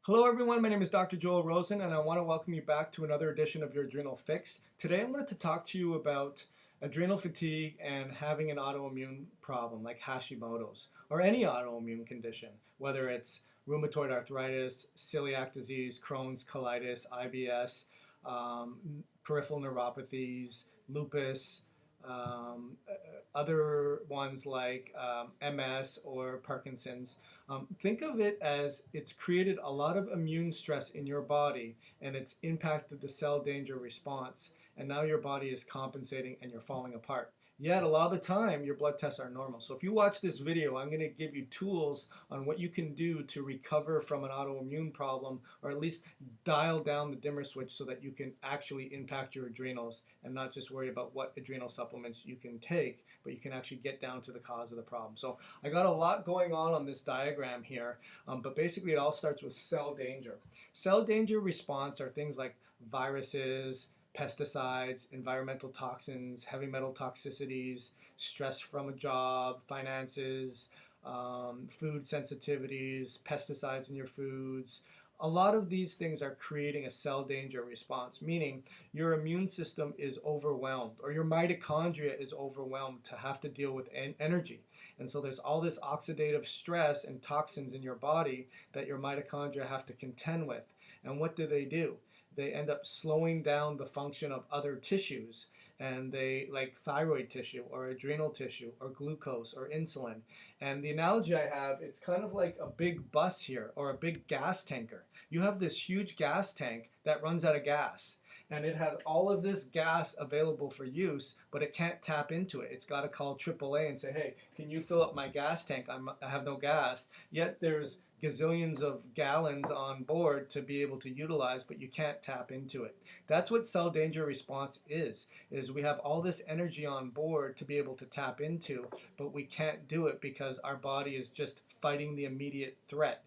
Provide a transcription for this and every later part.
Hello everyone, my name is Dr. Joel Rosen and I want to welcome you back to another edition of your Adrenal Fix. Today I wanted to talk to you about adrenal fatigue and having an autoimmune problem like Hashimoto's or any autoimmune condition, whether it's rheumatoid arthritis, celiac disease, Crohn's, colitis, IBS, peripheral neuropathies, lupus, other ones like MS or Parkinson's. Think of it as it's created a lot of immune stress in your body and it's impacted the cell danger response. And now your body is compensating and you're falling apart. Yet a lot of the time your blood tests are normal. So if you watch this video, I'm going to give you tools on what you can do to recover from an autoimmune problem, or at least dial down the dimmer switch so that you can actually impact your adrenals and not just worry about what adrenal supplements you can take, but you can actually get down to the cause of the problem. So I got a lot going on this diagram here, but basically it all starts with cell danger. Cell danger response are things like viruses, pesticides, environmental toxins, heavy metal toxicities, stress from a job, finances, food sensitivities, pesticides in your foods. A lot of these things are creating a cell danger response, meaning your immune system is overwhelmed or your mitochondria is overwhelmed to have to deal with energy. And so there's all this oxidative stress and toxins in your body that your mitochondria have to contend with. And what do? They end up slowing down the function of other tissues, and they, like thyroid tissue or adrenal tissue or glucose or insulin. And the analogy I have, it's kind of like a big bus here or a big gas tanker. You have this huge gas tank that runs out of gas, and it has all of this gas available for use, but it can't tap into it. It's got to call AAA and say, hey, can you fill up my gas tank? I have no gas. Yet there's gazillions of gallons on board to be able to utilize, but you can't tap into it. That's what cell danger response is we have all this energy on board to be able to tap into, but we can't do it because our body is just fighting the immediate threat.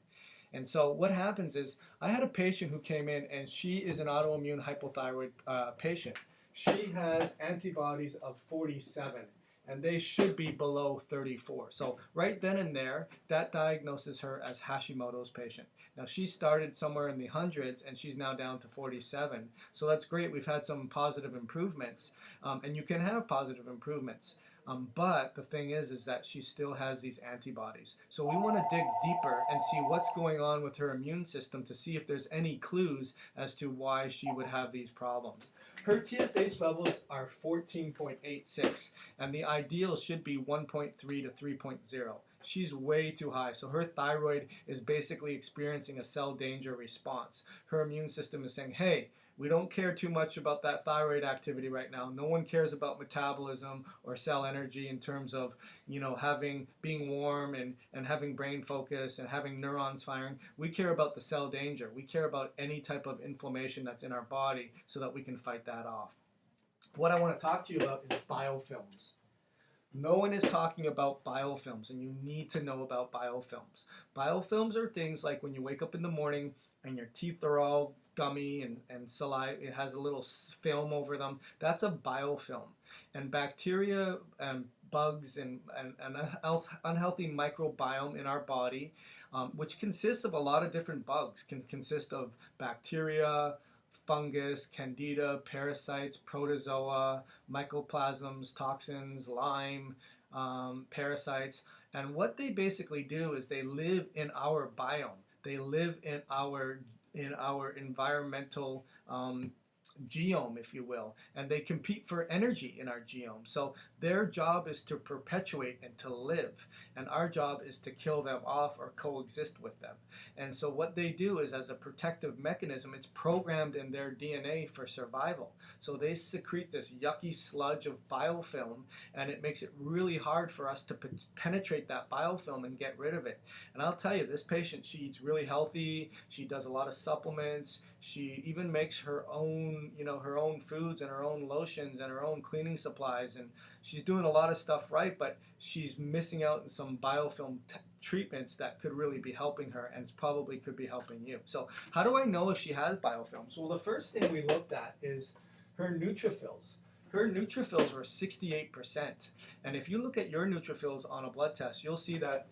And so what happens is, I had a patient who came in and she is an autoimmune hypothyroid patient. She has antibodies of 47 and they should be below 34. So right then and there, that diagnoses her as Hashimoto's patient. Now she started somewhere in the hundreds and she's now down to 47. So that's great. We've had some positive improvements, and you can have positive improvements. But the thing is that she still has these antibodies. So we want to dig deeper and see what's going on with her immune system to see if there's any clues as to why she would have these problems. Her TSH levels are 14.86, and the ideal should be 1.3 to 3.0. She's way too high. So her thyroid is basically experiencing a cell danger response. Her immune system is saying, hey, we don't care too much about that thyroid activity right now. No one cares about metabolism or cell energy in terms of, being warm and having brain focus and having neurons firing. We care about the cell danger. We care about any type of inflammation that's in our body so that we can fight that off. What I want to talk to you about is biofilms. No one is talking about biofilms, and you need to know about biofilms. Biofilms are things like when you wake up in the morning and your teeth are all gummy and saliva, it has a little film over them. That's a biofilm. And bacteria and bugs and unhealthy microbiome in our body, which consists of a lot of different bugs, can consist of bacteria, fungus, candida, parasites, protozoa, mycoplasms, toxins, Lyme, parasites. And what they basically do is they live in our biome. They live in our environmental geome, if you will, and they compete for energy in our geome. So their job is to perpetuate and to live, and our job is to kill them off or coexist with them. And so what they do is, as a protective mechanism, it's programmed in their DNA for survival. So they secrete this yucky sludge of biofilm, and it makes it really hard for us to penetrate that biofilm and get rid of it. And I'll tell you, this patient, she eats really healthy, she does a lot of supplements, she even makes her own her own foods and her own lotions and her own cleaning supplies, and she's doing a lot of stuff right, but she's missing out on some biofilm treatments that could really be helping her, and probably could be helping you. So how do I know if she has biofilms? Well, the first thing we looked at is her neutrophils. Her neutrophils were 68%. And if you look at your neutrophils on a blood test, you'll see that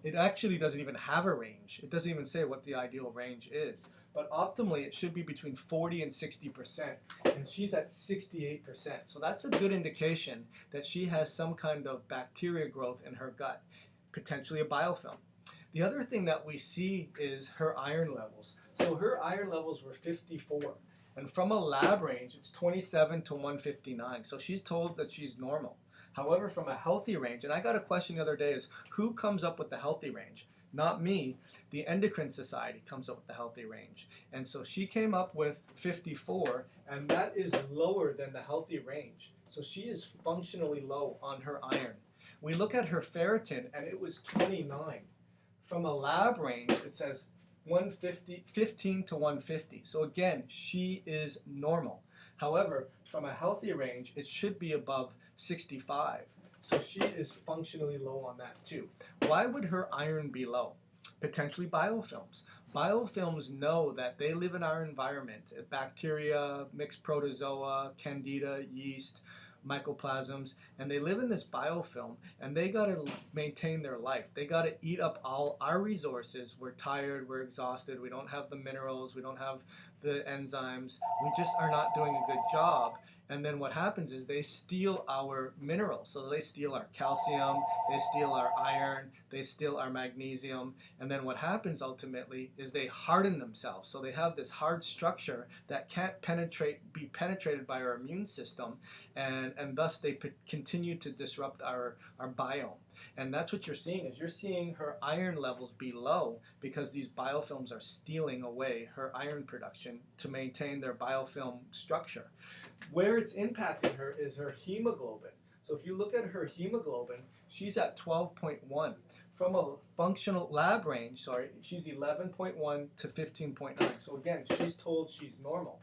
It actually doesn't even have a range. It doesn't even say what the ideal range is. But optimally, it should be between 40 and 60%, and she's at 68%. So that's a good indication that she has some kind of bacteria growth in her gut, potentially a biofilm. The other thing that we see is her iron levels. So her iron levels were 54. And from a lab range, it's 27 to 159. So she's told that she's normal. However, from a healthy range, and I got a question the other day, is who comes up with the healthy range? Not me. The Endocrine Society comes up with the healthy range. And so she came up with 54, and that is lower than the healthy range. So she is functionally low on her iron. We look at her ferritin, and it was 29. From a lab range, it says 15 to 150. So again, she is normal. However, from a healthy range, it should be above 65. So she is functionally low on that too. Why would her iron be low? Potentially biofilms. Biofilms know that they live in our environment. Bacteria, mixed protozoa, candida, yeast, mycoplasms, and they live in this biofilm, and they got to maintain their life. They got to eat up all our resources. We're tired, we're exhausted, we don't have the minerals, we don't have the enzymes, we just are not doing a good job. And then what happens is they steal our minerals. So they steal our calcium, they steal our iron, they steal our magnesium. And then what happens ultimately is they harden themselves. So they have this hard structure that can't be penetrated by our immune system. And thus they continue to disrupt our biome. And that's what you're seeing, is you're seeing her iron levels be low because these biofilms are stealing away her iron production to maintain their biofilm structure. Where it's impacting her is her hemoglobin. So if you look at her hemoglobin, she's at 12.1. From a functional lab range, she's 11.1 to 15.9. So again, she's told she's normal.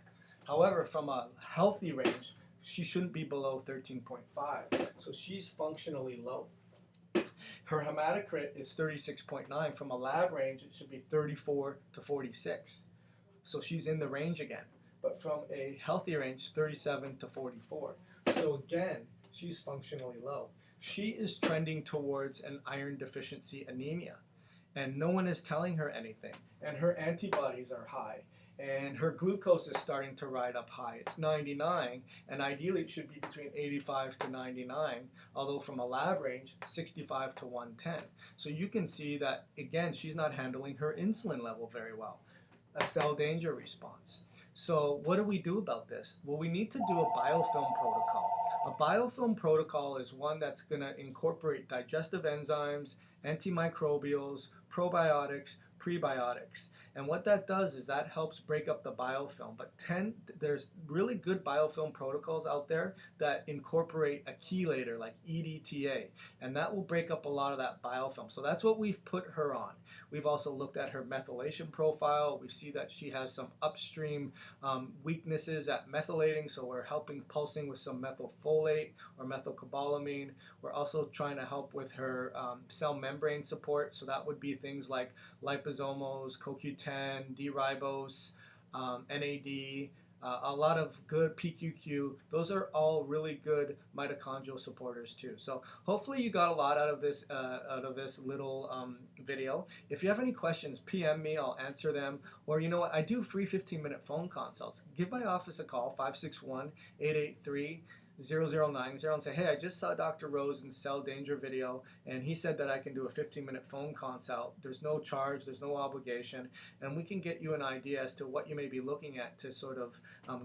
However, from a healthy range, she shouldn't be below 13.5. So she's functionally low. Her hematocrit is 36.9. From a lab range, it should be 34 to 46. So she's in the range again. But from a healthy range, 37 to 44. So again, she's functionally low. She is trending towards an iron deficiency anemia, and no one is telling her anything. And her antibodies are high, and her glucose is starting to ride up high. It's 99, and ideally it should be between 85 to 99, although from a lab range, 65 to 110. So you can see that, again, she's not handling her insulin level very well. A cell danger response. So what do we do about this? Well, we need to do a biofilm protocol. A biofilm protocol is one that's going to incorporate digestive enzymes, antimicrobials, probiotics, prebiotics. And what that does is that helps break up the biofilm. But there's really good biofilm protocols out there that incorporate a chelator like EDTA, and that will break up a lot of that biofilm. So that's what we've put her on. We've also looked at her methylation profile. We see that she has some upstream weaknesses at methylating, so we're helping pulsing with some methylfolate or methylcobalamin. We're also trying to help with her cell membrane support, so that would be things like liposomals, CoQ10, D-ribose, NAD, a lot of good PQQ. Those are all really good mitochondrial supporters too. So hopefully you got a lot out of this little video. If you have any questions, PM me, I'll answer them. Or you know what, I do free 15-minute phone consults. Give my office a call, 561-883-0090, and say, hey, I just saw Dr. Rosen's cell danger video, and he said that I can do a 15-minute phone consult. There's no charge, there's no obligation, and we can get you an idea as to what you may be looking at to sort of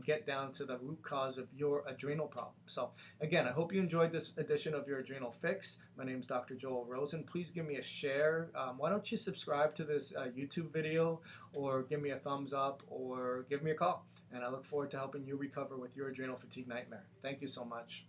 get down to the root cause of your adrenal problem. So again, I hope you enjoyed this edition of your Adrenal Fix. My name is Dr. Joel Rosen. Please give me a share. Why don't you subscribe to this YouTube video, or give me a thumbs up, or give me a call. And I look forward to helping you recover with your adrenal fatigue nightmare. Thank you so much.